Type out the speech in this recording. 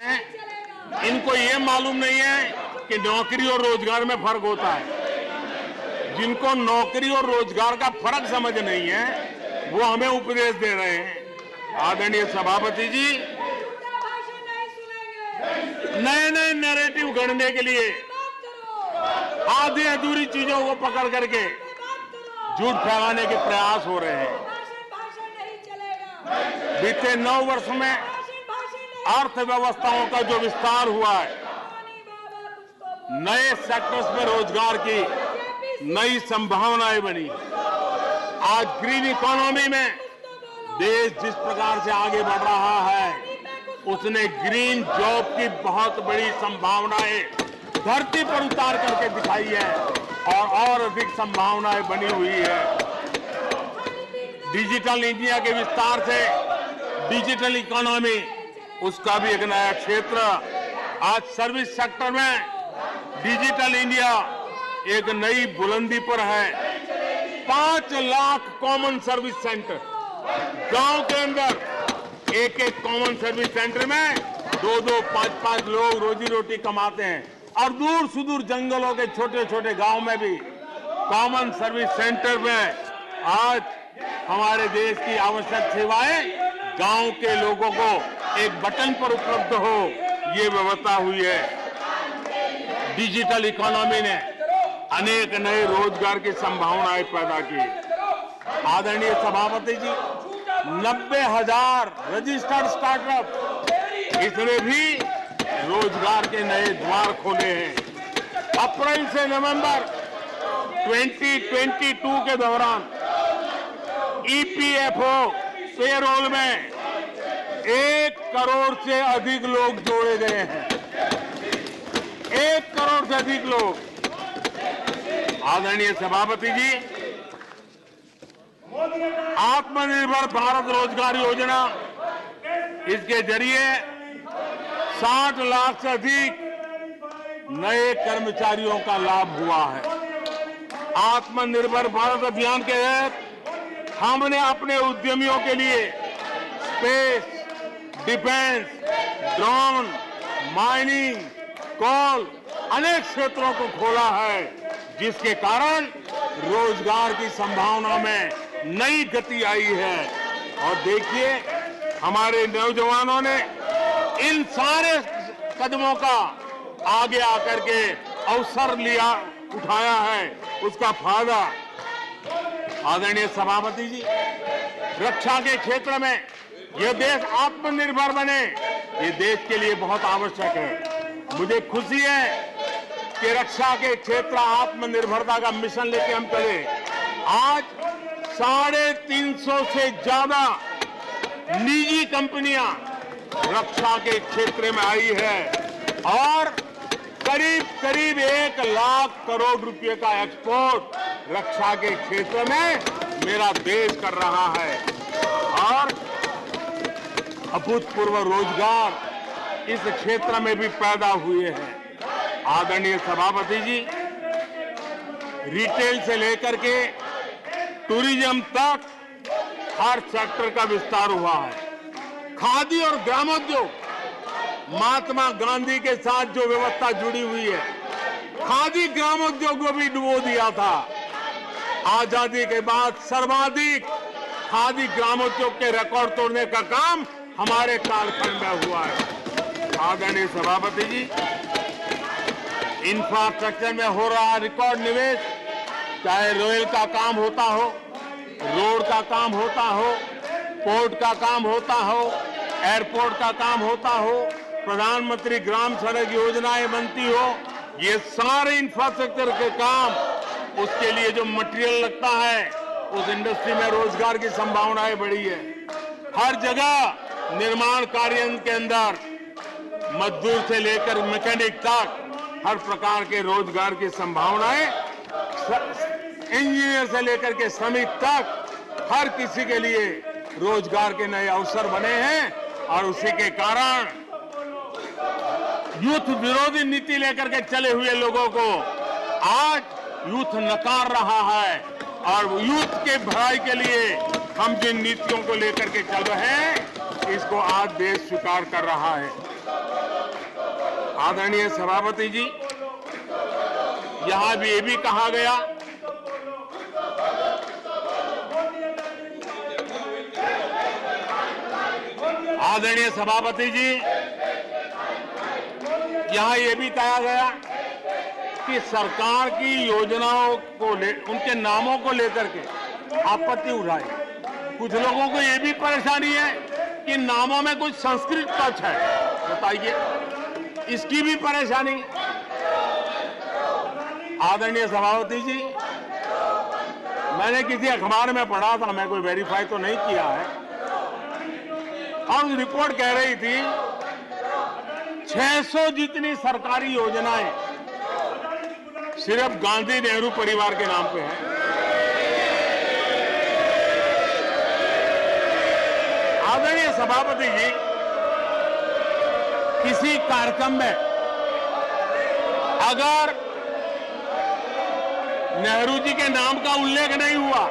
इनको ये मालूम नहीं है कि नौकरी और रोजगार में फर्क होता है। जिनको नौकरी और रोजगार का फर्क समझ नहीं है वो हमें उपदेश दे रहे हैं। आदरणीय सभापति जी, नए नए नैरेटिव गढ़ने के लिए आधी अधूरी चीजों को पकड़ करके झूठ फैलाने के प्रयास हो रहे हैं। बीते 9 वर्ष में अर्थव्यवस्थाओं का जो विस्तार हुआ है, नए सेक्टर्स में रोजगार की नई संभावनाएं बनी। आज ग्रीन इकोनॉमी में देश जिस प्रकार से आगे बढ़ रहा है, उसने ग्रीन जॉब की बहुत बड़ी संभावनाएं धरती पर उतार करके दिखाई है और अधिक संभावनाएं बनी हुई है। डिजिटल इंडिया के विस्तार से डिजिटल इकोनॉमी, उसका भी एक नया क्षेत्र। आज सर्विस सेक्टर में डिजिटल इंडिया एक नई बुलंदी पर है। 5 लाख कॉमन सर्विस सेंटर, गांव के अंदर एक एक कॉमन सर्विस सेंटर में 2-2, 5-5 लोग रोजी रोटी कमाते हैं। और दूर सुदूर जंगलों के छोटे छोटे गांव में भी कॉमन सर्विस सेंटर में आज हमारे देश की आवश्यक सेवाएं गांव के लोगों को एक बटन पर उपलब्ध हो, ये व्यवस्था हुई है। डिजिटल इकोनॉमी ने अनेक नए रोजगार की संभावनाएं पैदा की। आदरणीय सभापति जी, 90,000 रजिस्टर्ड स्टार्टअप, इसने भी रोजगार के नए द्वार खोले हैं। अप्रैल से नवंबर 2022 के दौरान ईपीएफओ पेरोल में 1 करोड़ से अधिक लोग जोड़े गए हैं। 1 करोड़ से अधिक लोग। आदरणीय सभापति जी, आत्मनिर्भर भारत रोजगार योजना, इसके जरिए 60 लाख से अधिक नए कर्मचारियों का लाभ हुआ है। आत्मनिर्भर भारत अभियान के तहत हमने अपने उद्यमियों के लिए स्पेस, डिफेंस, ड्रोन, माइनिंग, कोल, अनेक क्षेत्रों को खोला है, जिसके कारण रोजगार की संभावना में नई गति आई है। और देखिए, हमारे नौजवानों ने इन सारे कदमों का आगे आकर के अवसर लिया, उठाया है, उसका फायदा। आदरणीय सभापति जी, रक्षा के क्षेत्र में यह देश आत्मनिर्भर बने, ये देश के लिए बहुत आवश्यक है। मुझे खुशी है कि रक्षा के क्षेत्र आत्मनिर्भरता का मिशन लेके हम चले। आज 350 से ज्यादा निजी कंपनियां रक्षा के क्षेत्र में आई है और करीब करीब 1 लाख करोड़ रुपए का एक्सपोर्ट रक्षा के क्षेत्र में मेरा देश कर रहा है। और अभूतपूर्व रोजगार इस क्षेत्र में भी पैदा हुए हैं। आदरणीय सभापति जी, रिटेल से लेकर के टूरिज्म तक हर सेक्टर का विस्तार हुआ है। खादी और ग्रामोद्योग, महात्मा गांधी के साथ जो व्यवस्था जुड़ी हुई है, खादी ग्रामोद्योग को भी डुबो दिया था। आजादी के बाद सर्वाधिक खादी ग्रामोद्योग के रिकॉर्ड तोड़ने का काम हमारे कालखंड में हुआ है। आदरणीय सभापति जी, इंफ्रास्ट्रक्चर में हो रहा रिकॉर्ड निवेश, चाहे रेल का काम होता हो, रोड का काम होता हो, पोर्ट का काम होता हो, एयरपोर्ट का काम होता हो, प्रधानमंत्री ग्राम सड़क योजनाएं बनती हो, ये सारे इंफ्रास्ट्रक्चर के काम, उसके लिए जो मटेरियल लगता है, उस इंडस्ट्री में रोजगार की संभावनाएं बढ़ी है। हर जगह निर्माण कार्य के अंदर मजदूर से लेकर मैकेनिक तक हर प्रकार के रोजगार की संभावनाएं, इंजीनियर से लेकर के श्रमिक तक हर किसी के लिए रोजगार के नए अवसर बने हैं। और उसी के कारण यूथ विरोधी नीति लेकर के चले हुए लोगों को आज यूथ नकार रहा है। और यूथ के भलाई के लिए हम जिन नीतियों को लेकर के चल रहे हैं, इसको आज देश स्वीकार कर रहा है। आदरणीय सभापति जी, यहां भी ये भी कहा गया आदरणीय सभापति जी, यहां ये भी कहा गया कि सरकार की योजनाओं को उनके नामों को लेकर के आपत्ति उठाई। कुछ लोगों को ये भी परेशानी है कि नामों में कुछ संस्कृत टच है, बताइए, इसकी भी परेशानी। आदरणीय सभापति जी, मैंने किसी अखबार में पढ़ा था, मैं कोई वेरीफाई तो नहीं किया है, और रिपोर्ट कह रही थी 600 जितनी सरकारी योजनाएं सिर्फ गांधी नेहरू परिवार के नाम पे है। आदरणीय सभापति जी, किसी कार्यक्रम में अगर नेहरू जी के नाम का उल्लेख नहीं हुआ